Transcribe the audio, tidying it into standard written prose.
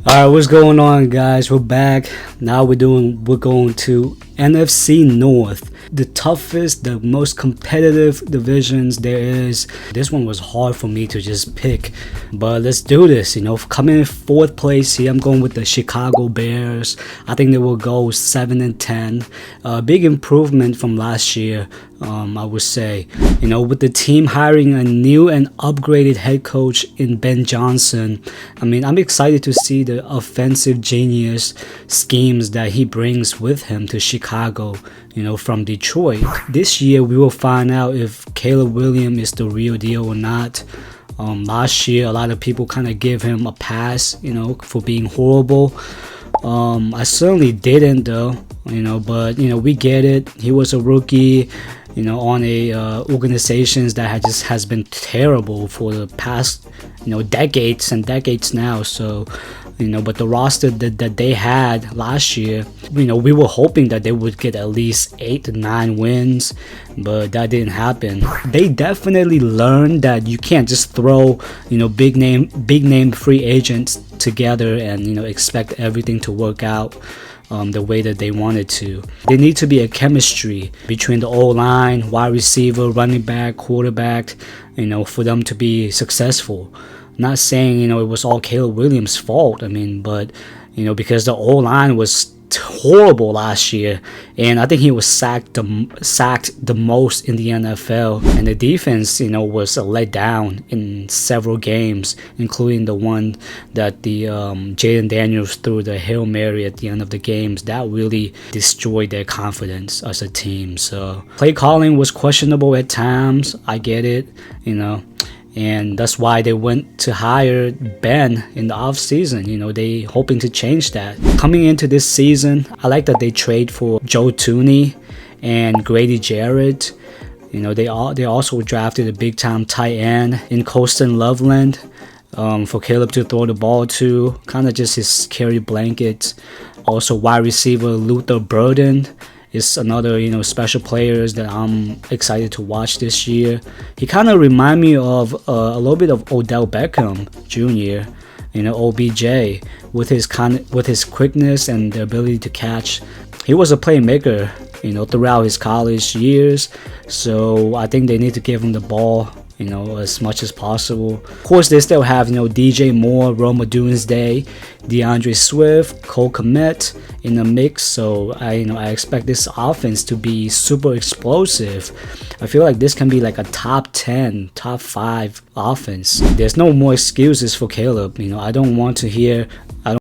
Alright, what's going on, guys? We're back. Now we're going to NFC North, the toughest, the most competitive divisions there is. This one was hard for me to just pick, but let's do this. Coming in fourth place here, I'm going with the Chicago Bears. I think they will go 7-10. Big improvement from last year, I would say. With the team hiring a new and upgraded head coach in Ben Johnson, I'm excited to see the offensive genius schemes that he brings with him to Chicago, from Detroit. This year, we will find out if Caleb Williams is the real deal or not. Last year, a lot of people kind of give him a pass, for being horrible. I certainly didn't, though, but we get it. He was a rookie, on a organizations that has been terrible for the past decades and decades now. So but the roster that they had last year, we were hoping that they would get at least 8 to 9 wins, but that didn't happen. They definitely learned that you can't just throw big name free agents together and expect everything to work out the way that they wanted to. There need to be a chemistry between the O-line, wide receiver, running back, quarterback, for them to be successful. Not saying it was all Caleb Williams' fault, but because the O-line was horrible last year, and I think he was sacked the most in the NFL, and the defense was let down in several games, including the one that the Jaden Daniels threw the Hail Mary at the end of the games. That really destroyed their confidence as a team. So play calling was questionable at times. I get it, and that's why they went to hire Ben in the offseason. They hoping to change that. Coming into this season, I like that they trade for Joe Tooney and Grady Jarrett. They also drafted a big time tight end in Colston Loveland for Caleb to throw the ball to, kind of just his carry blanket. Also wide receiver Luther Burden is another special players that I'm excited to watch this year. He kind of remind me of a little bit of Odell Beckham Jr., OBJ, with his quickness and the ability to catch. He was a playmaker throughout his college years, so I think they need to give him the ball as much as possible. Of course, they still have DJ Moore, Roma Doomsday, DeAndre Swift, Cole Kmet in the mix. So I expect this offense to be super explosive. I feel like this can be like a top 10, top 5 offense. There's no more excuses for Caleb. I don't want to hear